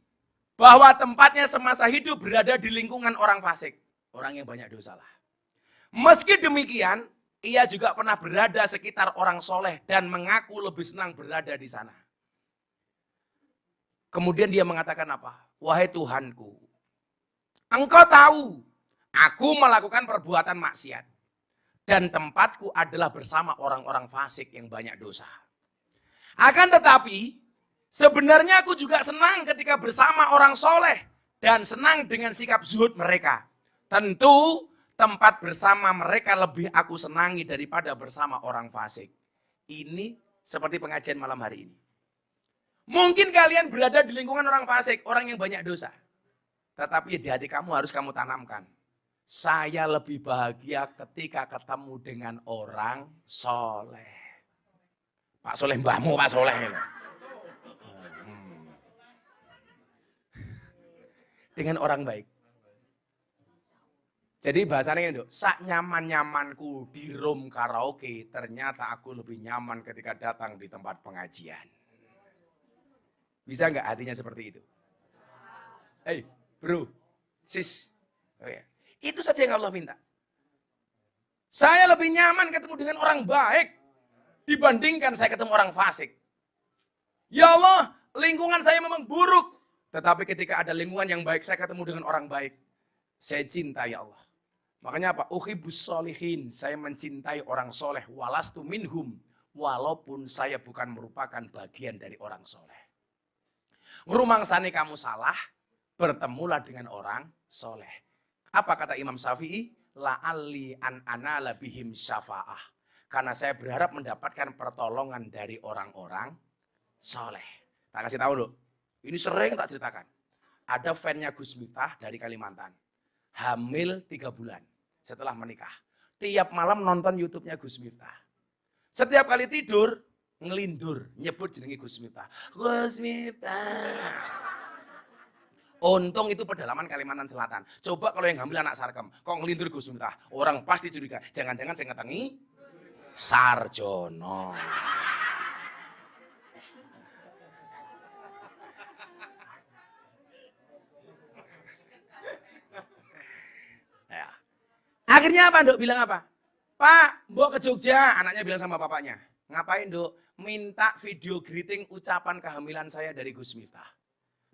bahwa tempatnya semasa hidup berada di lingkungan orang fasik, orang yang banyak dosa lah. Meski demikian, ia juga pernah berada sekitar orang soleh dan mengaku lebih senang berada di sana. Kemudian dia mengatakan apa? Wahai Tuhanku, Engkau tahu, aku melakukan perbuatan maksiat. Dan tempatku adalah bersama orang-orang fasik yang banyak dosa. Akan tetapi, sebenarnya aku juga senang ketika bersama orang soleh. Dan senang dengan sikap zuhud mereka. Tentu, tempat bersama mereka lebih aku senangi daripada bersama orang fasik. Ini seperti pengajian malam hari ini. Mungkin kalian berada di lingkungan orang fasik, orang yang banyak dosa. Tetapi di hati kamu harus kamu tanamkan. Saya lebih bahagia ketika ketemu dengan orang soleh. Pak Soleh mbahmu, Pak Soleh. Dengan orang baik. Jadi bahasanya ini, sak nyaman-nyamanku di room karaoke, ternyata aku lebih nyaman ketika datang di tempat pengajian. Bisa nggak hatinya seperti itu? Hei, bro, sis. Oh ya. Itu saja yang Allah minta. Saya lebih nyaman ketemu dengan orang baik dibandingkan saya ketemu orang fasik. Ya Allah, lingkungan saya memang buruk. Tetapi ketika ada lingkungan yang baik, saya ketemu dengan orang baik. Saya cinta ya Allah. Makanya apa? Uhibbus sholihin. Saya mencintai orang soleh. Walastu minhum. Walaupun saya bukan merupakan bagian dari orang soleh. Ngerumangsani kamu salah, bertemulah dengan orang soleh. Apa kata Imam Syafi'i? La'alli an anala bihim syafa'ah. Karena saya berharap mendapatkan pertolongan dari orang-orang soleh. Tak kasih tahu loh. Ini sering tak ceritakan. Ada fan-nya Gus Miftah dari Kalimantan. Hamil 3 bulan setelah menikah. Tiap malam nonton YouTube-nya Gus Miftah. Setiap kali tidur, ngelindur, nyebut jenenge Gus Miftah. Gus Miftah. Untung itu pedalaman Kalimantan Selatan. Coba kalau yang hamil anak Sarkem, kok ngelindur Gus Miftah. Orang pasti curiga, jangan-jangan saya ngetengi Sarjono. Ya. Akhirnya apa, Nduk? Bilang apa? Pak, Mbok ke Jogja. Anaknya bilang sama bapaknya. Ngapain, Nduk? Minta video greeting ucapan kehamilan saya dari Gus Miftah.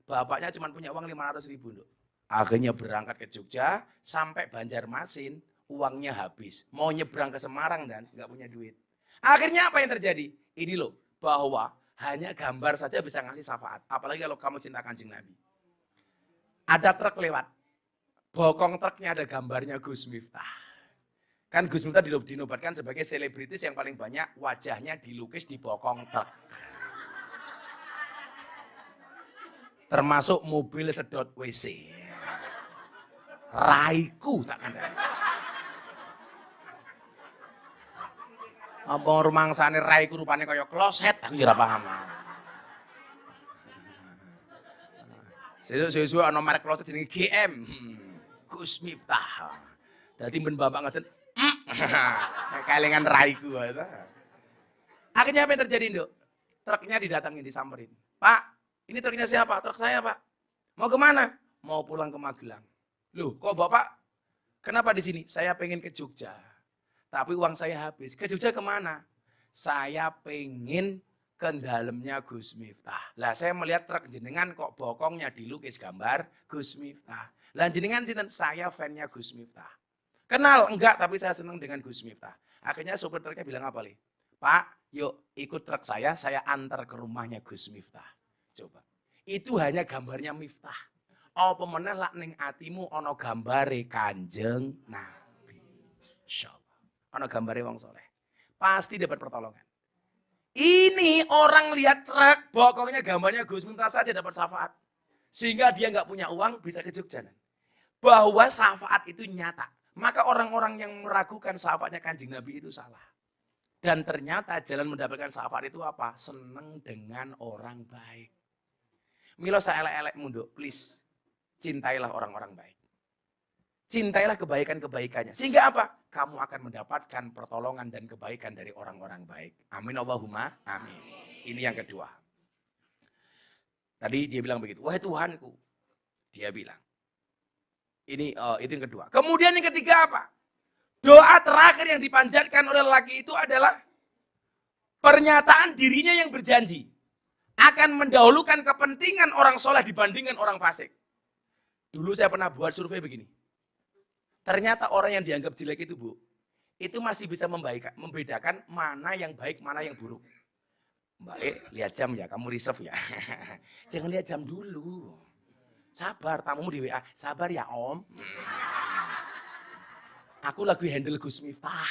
Bapaknya cuma punya uang 500.000, Nduk. Akhirnya berangkat ke Jogja, sampai Banjarmasin, uangnya habis. Mau nyebrang ke Semarang dan nggak punya duit. Akhirnya apa yang terjadi? Ini loh, bahwa hanya gambar saja bisa ngasih syafaat. Apalagi kalau kamu cinta Kanjeng Nabi. Ada truk lewat. Bokong truknya ada gambarnya Gus Miftah. Kan Gus Miftah dinobatkan sebagai selebritis yang paling banyak wajahnya dilukis di bokong truk. Termasuk mobil sedot WC. Raiku tak kandang. Apa rumangsane raiku rupane kaya kloset, aku ora paham. Sesuk ana merek kloset jenenge GM. Gus Miftah. Dadi men bapak ngoten. Kelingan raiku. Akhirnya apa yang terjadi, Nduk? Truknya didatangin, disamperin. Pak, ini truknya siapa? Truk saya, Pak. Mau kemana? mau pulang ke Magelang. Loh, kok Bapak kenapa di sini? Saya pengen ke Jogja. Tapi uang saya habis. Ke Jogja kemana? Saya pengen ke dalamnya Gus Miftah. Lah saya melihat truk jenengan kok bokongnya dilukis gambar Gus Miftah. Lah jenengan sinten? Saya fan-nya Gus Miftah. Kenal? Enggak, tapi saya senang dengan Gus Miftah. Akhirnya sopir truknya bilang apa, Le? Pak, yuk ikut truk saya antar ke rumahnya Gus Miftah. Coba. Itu hanya gambarnya Miftah. Apa meneh lak ning atimu ana gambare Kanjeng Nabi. Insyaallah. Ana gambare wong soleh. Pasti dapat pertolongan. Ini orang lihat truk, pokoknya gambarnya Gus Miftah saja dapat syafaat. Sehingga dia nggak punya uang bisa ke Jogja. Bahwa syafaat itu nyata. Maka orang-orang yang meragukan syafaatnya Kanjeng Nabi itu salah. Dan ternyata jalan mendapatkan syafaat itu apa? Seneng dengan orang baik. Milo saya elek-elek munduk, please. Cintailah orang-orang baik. Cintailah kebaikan-kebaikannya. Sehingga apa? Kamu akan mendapatkan pertolongan dan kebaikan dari orang-orang baik. Amin Allahumma amin. Ini yang kedua. Tadi dia bilang begitu. Wahai Tuhanku. Dia bilang. Ini itu yang kedua. Kemudian yang ketiga apa? Doa terakhir yang dipanjatkan oleh lelaki itu adalah pernyataan dirinya yang berjanji akan mendahulukan kepentingan orang soleh dibandingkan orang fasik. Dulu saya pernah buat survei begini. Ternyata orang yang dianggap jelek itu, Bu, itu masih bisa membedakan mana yang baik, mana yang buruk. Mbak lihat jam ya, kamu reserve ya. Jangan lihat jam dulu. Sabar, tamumu di WA. Sabar ya Om. Aku lagi handle Gus Miftah.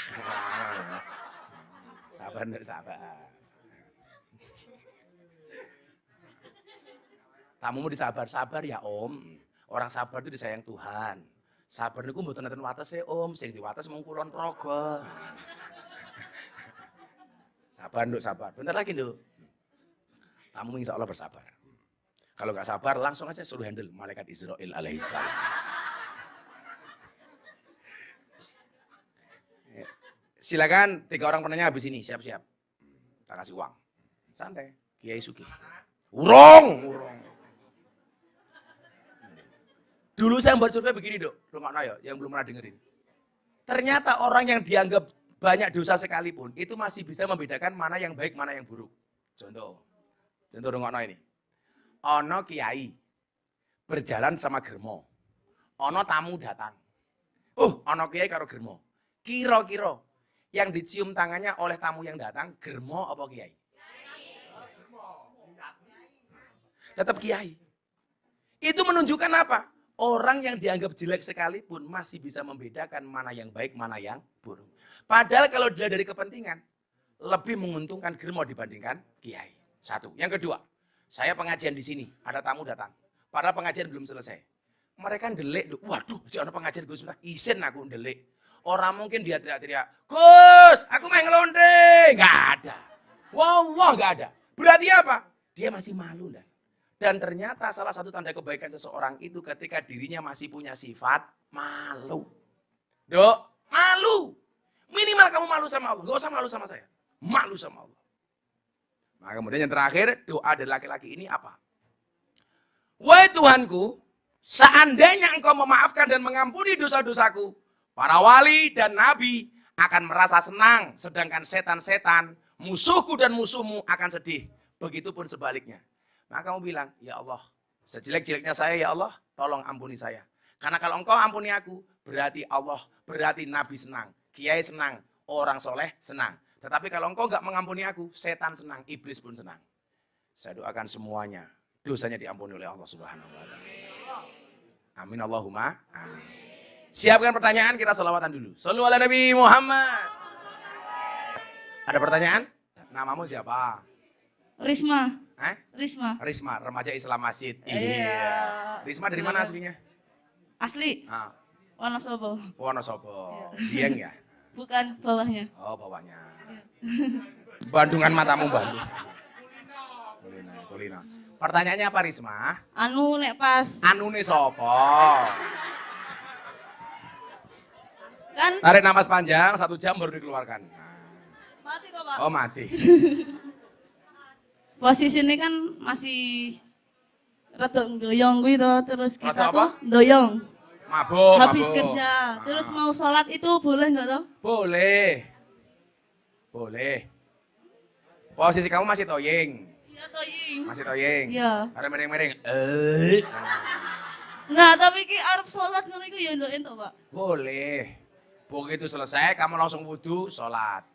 Sabar, sabar. Tamumu disabar, sabar ya Om. Orang sabar itu disayang Tuhan. Sabar niku mboten nenten watese Om, sing diwates mung kulon praga. Sabar Nduk, sabar. Bentar lagi Nduk. Tamu insya Allah bersabar. Kalau nggak sabar langsung aja suruh handle malaikat Israel alaihissalam. Silakan 3 orang penanya habis ini, siap-siap. Tak kasih uang. Santai, Kiai Sugih. Urung. Dulu saya buat survei begini, Dok. Rungokno ya, yang belum pernah dengerin. Ternyata orang yang dianggap banyak dosa sekalipun, itu masih bisa membedakan mana yang baik, mana yang buruk. Contoh rungokno ini. Ono kiai berjalan sama germo. Ono tamu datang. Ono kiai karo germo. Kira-kira yang dicium tangannya oleh tamu yang datang, germo apa kiai? Tetap kiai. Itu menunjukkan apa? Orang yang dianggap jelek sekalipun masih bisa membedakan mana yang baik, mana yang buruk. Padahal kalau dilihat dari kepentingan, lebih menguntungkan germo dibandingkan kiai. Satu. Yang kedua, saya pengajian di sini, ada tamu datang. Padahal pengajian belum selesai. Mereka ndelik, waduh, si ono pengajian Gus Miftah, isin aku ndelik. Orang mungkin dia teriak-teriak, Gus, aku main ngelondre. Nggak ada. Wah, nggak ada. Berarti apa? Dia masih malu. Dan ternyata salah satu tanda kebaikan seseorang itu ketika dirinya masih punya sifat malu. Dok, malu. Minimal kamu malu sama Allah. Nggak usah malu sama saya. Malu sama Allah. Nah kemudian yang terakhir, doa dari laki-laki ini apa? Wahai Tuhanku, seandainya engkau memaafkan dan mengampuni dosa-dosaku, para wali dan nabi akan merasa senang, sedangkan setan-setan, musuhku dan musuhmu akan sedih. Begitupun sebaliknya. Maka kamu bilang, ya Allah, sejelek-jeleknya saya ya Allah, tolong ampuni saya. Karena kalau engkau ampuni aku, berarti Allah, berarti Nabi senang, Kiai senang, orang soleh senang. Tetapi kalau engkau enggak mengampuni aku, setan senang, iblis pun senang. Saya doakan semuanya, dosanya diampuni oleh Allah Subhanahu wa Ta'ala. Amin Allahumma amin. Siapkan pertanyaan, kita selawatan dulu. Shallu ala Nabi Muhammad. Ada pertanyaan? Namamu siapa? Risma. Risma, remaja Islam Masjid. Iya. Risma dari mana aslinya? Asli. Wonosobo. Wonosobo. Dieng ya? Bukan bawahnya. Oh, bawahnya. Bandungan matamu Bandung. Kulino. Pertanyaannya apa Risma? Nek pas. Anune sopo? Kan? Tarik napas panjang, 1 jam baru dikeluarkan. Mati kok Pak. Oh mati. Posisi ini kan masih rada doyong kuwi to, terus Rada kita apa? tuh doyong. Mabuk, Habis mabuk. kerja, terus Ah. mau sholat itu boleh nggak toh? Boleh. Boleh. Posisi kamu masih toying. Iya toying. Masih toying. Iya. Ada mereng-mereng. Nah, tapi ki arep sholat ngono iku ya ndak entuk, Pak. Boleh. Begitu selesai kamu langsung wudu, sholat.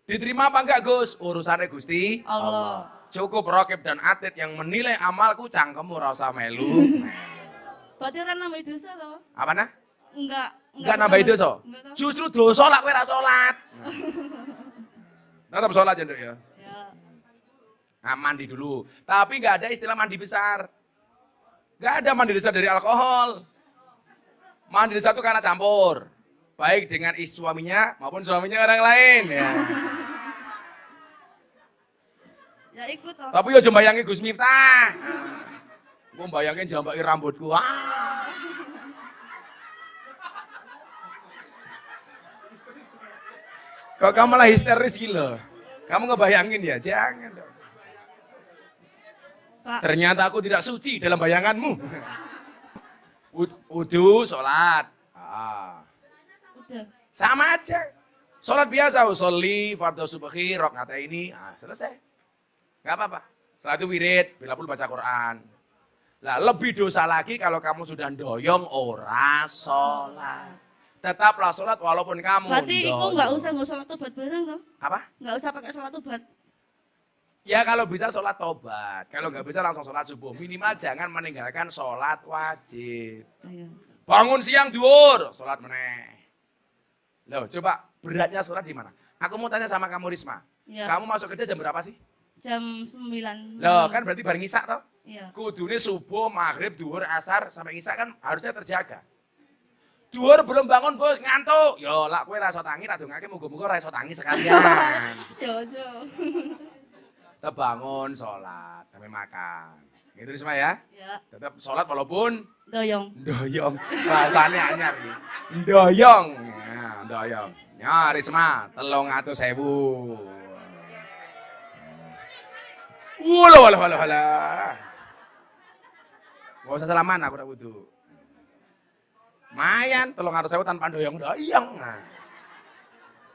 Diterima apa enggak Gus? Urusannya Gusti Allah. Cukup Rokib dan Atid yang menilai amalku, cangkemmu rasa melu. Berarti ora nambah dosa toh? Apa nah? Enggak Nambahin dosa. Enggak toh? Justru dosa lah kowe ra salat. Tetap sholat ya, Nduk ya. Ya. Nah, mandi dulu. Tapi nggak ada istilah mandi besar. Nggak ada mandi besar dari alkohol. Mandi besar itu karena campur. Baik dengan suaminya maupun suaminya orang lain. Ya. Ya ikut toh. Tapi yo aja mbayangi Gus Miftah. Gue bayangin jambaki rambutku. Kok kamu malah histeris gitu? Kamu ngebayangin ya? Jangan dong. Pak. Ternyata aku tidak suci dalam bayanganmu. Wudu, sholat. Udah. Sama aja. Sholat biasa, usolli, fardhu subhi, rakaat ini, selesai. Gak apa-apa. Setelah itu wirid, bila pun baca Quran. Lah lebih dosa lagi kalau kamu sudah doyong ora sholat. Tetaplah sholat walaupun kamu Berarti doyong. iku nggak usah sholat tobat bareng toh? Apa? Nggak usah pakai sholat tobat. Ya kalau bisa sholat tobat. Kalau nggak bisa langsung sholat subuh. Minimal jangan meninggalkan sholat wajib. Iya. Bangun siang duhur, sholat meneh. Loh, coba beratnya sholat di mana? Aku mau tanya sama kamu Risma. Iya. Kamu masuk kerja jam berapa sih? Jam 9. Loh, kan berarti bareng isak toh? Iya. Kudune subuh, maghrib, duhur, asar sampai isak kan harusnya terjaga. Duhur belum bangun bos, ngantuk. Yo, lak kowe ra iso tangi, tak dongake muga-muga ra iso tangi sekalian. Ya ojo. Tetap bangun, sholat, sampai makan. Gitu Risma ya. Ya. Tetap sholat walaupun Doyong. doyong. Bahasanya anyar nih. Doyong. Ya, doyong. Ya Risma, 300.000. Walah. Gak usah salaman, aku udah butuh. Mayan, 300.000 tanpa doyong. Nah.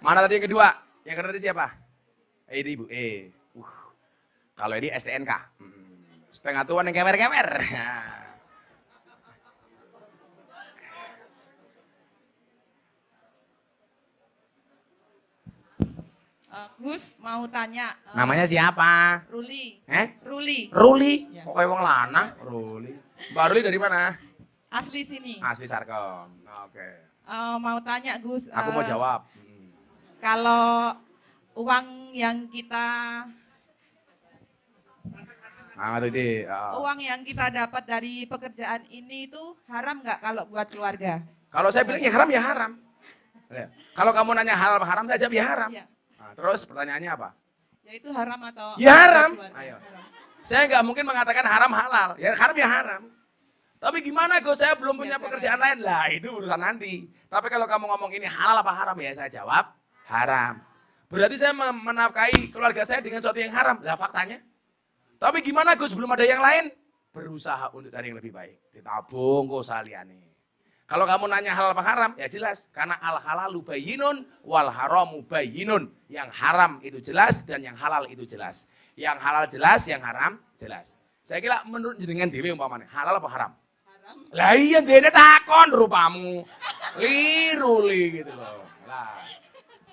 Mana tadi yang kedua? Yang kedua tadi siapa? Ini Ibu. Kalau ini STNK. Setengah tuan yang kewer-kewer. Gus mau tanya. Namanya siapa? Ruli. Ruli. Ya. Kok kayak wong lanang? Ruli. Mbak Ruli dari mana? Asli sini. Asli Sarkom. Oke. Mau tanya Gus. Aku mau jawab. Kalau uang yang kita uang yang kita dapat dari pekerjaan ini itu haram nggak kalau buat keluarga? Kalau saya bilang ya haram ya haram. Ya. Kalau kamu nanya halal apa haram, saya jawab ya haram. Ya. Nah, terus pertanyaannya apa? Ya itu haram atau? Ya haram. buat keluarga? Ayo. Haram. Saya nggak mungkin mengatakan haram halal. Ya haram ya haram. Tapi gimana Gus, saya belum punya Ya, pekerjaan lain. Lah itu urusan nanti. Tapi kalau kamu ngomong ini halal apa haram, ya saya jawab haram. Berarti saya menafkahi keluarga saya dengan sesuatu yang haram. Lah faktanya. Tapi gimana Gus, belum ada yang lain? Berusaha untuk cari yang lebih baik. Ditabung kok saliane. Kalau kamu nanya halal apa haram, ya jelas. Karena al-halalu bayyinun wal haramu bayyinun. Yang haram itu jelas dan yang halal itu jelas. Yang halal jelas, yang haram jelas. Saya kira menurut jenengan dewe umpamanya, halal apa haram? Haram. Lah iya dene takon rupamu. Liruli gitu loh. Lah.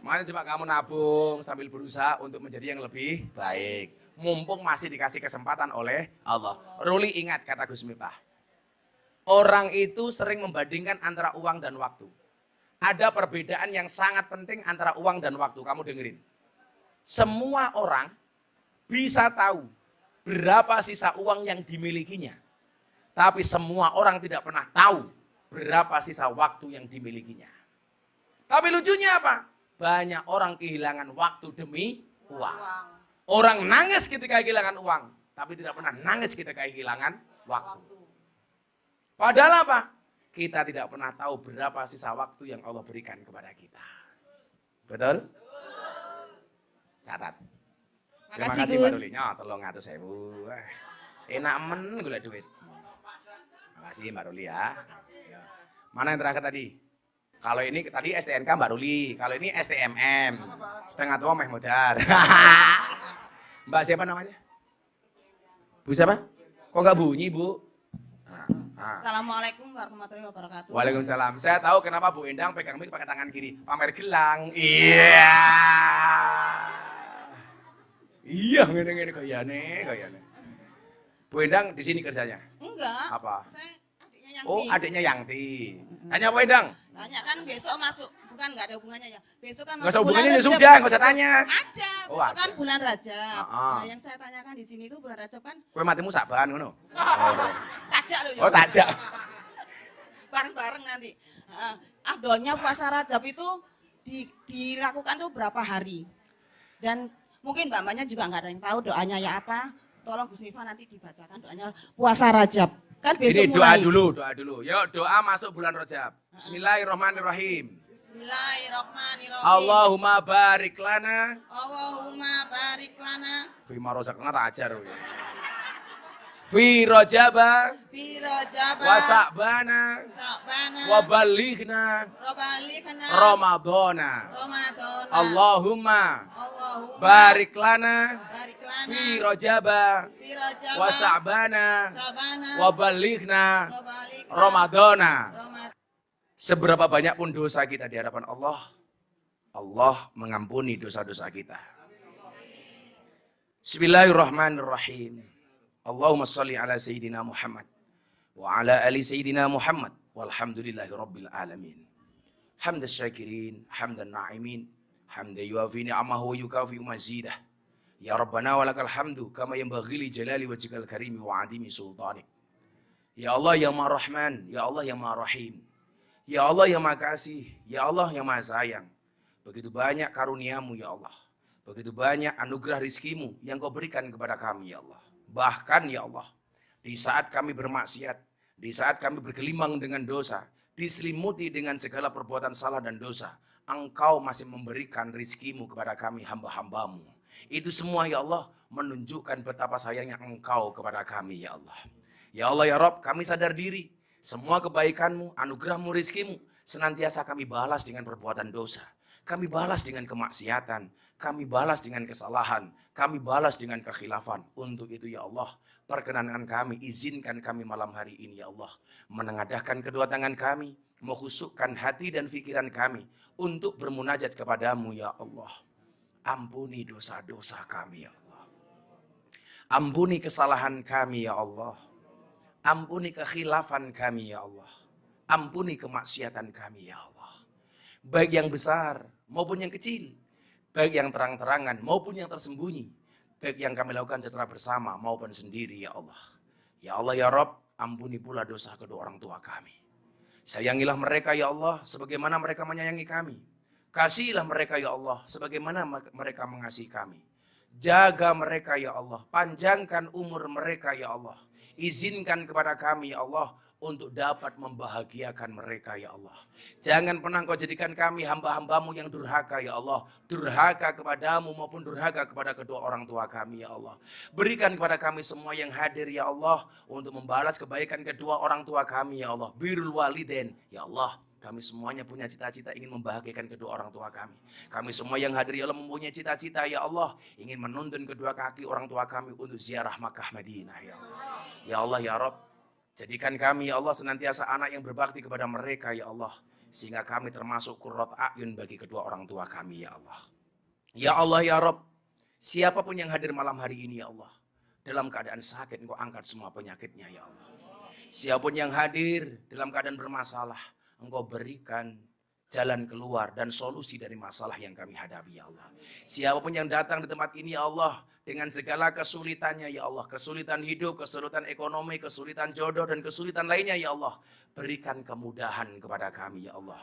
Makanya coba kamu nabung sambil berusaha untuk menjadi yang lebih baik. Mumpung masih dikasih kesempatan oleh Allah. Ruli ingat kata Gus Miftah. Orang itu sering membandingkan antara uang dan waktu. Ada perbedaan yang sangat penting antara uang dan waktu. Kamu dengerin. Semua orang bisa tahu berapa sisa uang yang dimilikinya. Tapi semua orang tidak pernah tahu berapa sisa waktu yang dimilikinya. Tapi lucunya apa? Banyak orang kehilangan waktu demi uang. Orang nangis ketika kehilangan uang, tapi tidak pernah nangis ketika kehilangan waktu. Padahal apa? Kita tidak pernah tahu berapa sisa waktu yang Allah berikan kepada kita. Betul? Catat. Terima kasih Mbak Ruli. 300.000. Enak men golek duit. Makasih Mbak Ruli ya. Ya. Mana yang terakhir tadi? Kalau ini tadi STNK Mbak Ruli, kalau ini STMM. Setengah tua meh modar. Mbak siapa namanya? Bu siapa? Kok nggak bunyi, Bu? Assalamualaikum warahmatullahi wabarakatuh. Waalaikumsalam. Saya tahu kenapa Bu Endang pegang mic pakai tangan kiri. Pamer gelang. Iya. Iya, ngene-ngene kayane. Bu Endang di sini kerjanya? Enggak. Apa? Saya adiknya Yanti. Oh, adiknya Yanti. Tanya Bu Endang. Tanya kan besok masuk, bukan nggak ada hubungannya ya. Besok kan Nggak usah masuk hubungannya ya Rajab. sudah, nggak usah tanya. Ada, Oh, besok ada. kan bulan Rajab. Ah. Nah, yang saya tanyakan di sini itu bulan Rajab kan Kowe matimu saban ngono. tajak loh ya. Oh, tajak. Bareng-bareng nanti. Afdolnya puasa Rajab itu dilakukan tuh berapa hari. Dan mungkin mbak-mbaknya juga nggak ada yang tahu doanya ya apa. Tolong Gus Miftah nanti dibacakan doanya puasa Rajab. Kan besok Ini doa mulai. dulu. Yuk, doa masuk bulan Rajab. Bismillahirrahmanirrahim. Bismillahirrahmanirrahim. Allahumma barik lana Allahumma barik lana fima razaqna ajar kowe. Fi Rajaba fi Rajab wa Sa'bana Sa'bana wa balighna Rabbalikana Ramadana. Ramadan. Allahumma Allahumma barik lana barik lana fi Rajaba fi Rajab wa Sa'bana Sa'bana wa balighna Rabbalikana Ramadana. Ramadan. Seberapa banyak pun dosa kita di hadapan Allah, Allah mengampuni dosa-dosa kita. Bismillahirrahmanirrahim. Allahumma salli ala Sayyidina Muhammad wa ala ali Sayyidina Muhammad walhamdulillahi rabbil alamin. Hamdan syakirin, hamdan na'imin, hamdan yuafi ni'amahu wa yukafi mazidah. Ya Rabbana walakal hamdu kama yanbaghi li jalali wajhikal karimi wa adimi sultanik. Ya Allah yang Maha Rahman, ya Allah yang Maha Rahim. Ya Allah yang Maha Kasih, ya Allah yang Maha Sayang. Begitu banyak karuniamu ya Allah. Begitu banyak anugerah rizkimu yang kau berikan kepada kami ya Allah. Bahkan ya Allah, di saat kami bermaksiat, di saat kami bergelimang dengan dosa, diselimuti dengan segala perbuatan salah dan dosa, Engkau masih memberikan rizkimu kepada kami hamba-hambamu. Itu semua ya Allah menunjukkan betapa sayangnya Engkau kepada kami ya Allah. Ya Allah ya Rabb, kami sadar diri. Semua kebaikanmu, anugerahmu, rizkimu senantiasa kami balas dengan perbuatan dosa. Kami balas dengan kemaksiatan. Kami balas dengan kesalahan. Kami balas dengan kekhilafan. Untuk itu ya Allah, perkenankan kami, izinkan kami malam hari ini ya Allah. Menengadahkan kedua tangan kami, menghusukkan hati dan pikiran kami untuk bermunajat kepadamu ya Allah. Ampuni dosa-dosa kami ya Allah. Ampuni kesalahan kami ya Allah. Ampuni kekhilafan kami ya Allah. Ampuni kemaksiatan kami ya Allah. Baik yang besar maupun yang kecil. Baik yang terang-terangan maupun yang tersembunyi. Baik yang kami lakukan secara bersama maupun sendiri ya Allah. Ya Allah ya Rabb, ampuni pula dosa kedua orang tua kami. Sayangilah mereka ya Allah sebagaimana mereka menyayangi kami. Kasihilah mereka ya Allah sebagaimana mereka mengasihi kami. Jaga mereka ya Allah. Panjangkan umur mereka ya Allah. Izinkan kepada kami ya Allah untuk dapat membahagiakan mereka ya Allah. Jangan pernah kau jadikan kami hamba-hambamu yang durhaka ya Allah. Durhaka kepadamu maupun durhaka kepada kedua orang tua kami ya Allah. Berikan kepada kami semua yang hadir ya Allah untuk membalas kebaikan kedua orang tua kami ya Allah. Birrul walidain ya Allah. Kami semuanya punya cita-cita ingin membahagiakan kedua orang tua kami. Kami semua yang hadir ya Allah mempunyai cita-cita ya Allah. Ingin menuntun kedua kaki orang tua kami untuk ziarah Makkah Madinah ya Allah. Ya Allah ya Rabb. Jadikan kami ya Allah senantiasa anak yang berbakti kepada mereka ya Allah. Sehingga kami termasuk qurrat a'yun bagi kedua orang tua kami ya Allah. Ya Allah ya Rabb. Siapapun yang hadir malam hari ini ya Allah. Dalam keadaan sakit engkau angkat semua penyakitnya ya Allah. Siapapun yang hadir dalam keadaan bermasalah. Engkau berikan jalan keluar dan solusi dari masalah yang kami hadapi ya Allah. Siapapun yang datang di tempat ini ya Allah. Dengan segala kesulitannya ya Allah. Kesulitan hidup, kesulitan ekonomi, kesulitan jodoh dan kesulitan lainnya ya Allah. Berikan kemudahan kepada kami ya Allah.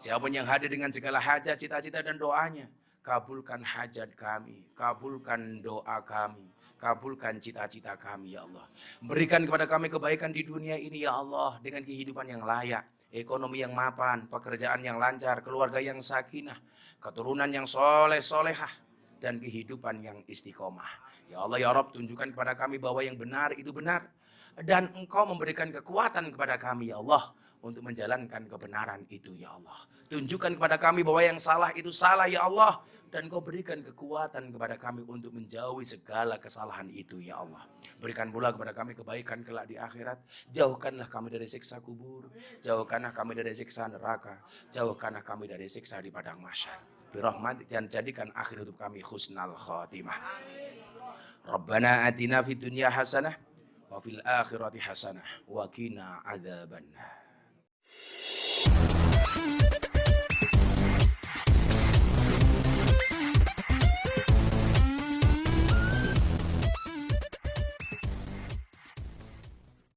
Siapapun yang hadir dengan segala hajat, cita-cita dan doanya. Kabulkan hajat kami. Kabulkan doa kami. Kabulkan cita-cita kami ya Allah. Berikan kepada kami kebaikan di dunia ini ya Allah. Dengan kehidupan yang layak. Ekonomi yang mapan, pekerjaan yang lancar, keluarga yang sakinah, keturunan yang soleh solehah, dan kehidupan yang istiqomah. Ya Allah ya Rabb, tunjukkan kepada kami bahwa yang benar itu benar. Dan Engkau memberikan kekuatan kepada kami ya Allah untuk menjalankan kebenaran itu ya Allah. Tunjukkan kepada kami bahwa yang salah itu salah ya Allah. Dan Kau berikan kekuatan kepada kami untuk menjauhi segala kesalahan itu ya Allah. Berikan pula kepada kami kebaikan kelak di akhirat. Jauhkanlah kami dari siksa kubur. Jauhkanlah kami dari siksa neraka. Jauhkanlah kami dari siksa di padang mahsyar. Birahmatik, dan jadikan akhir hidup kami husnal khatimah. Rabbana atina fid dunya hasanah wa fil akhirati hasanah wa qina adzabannar.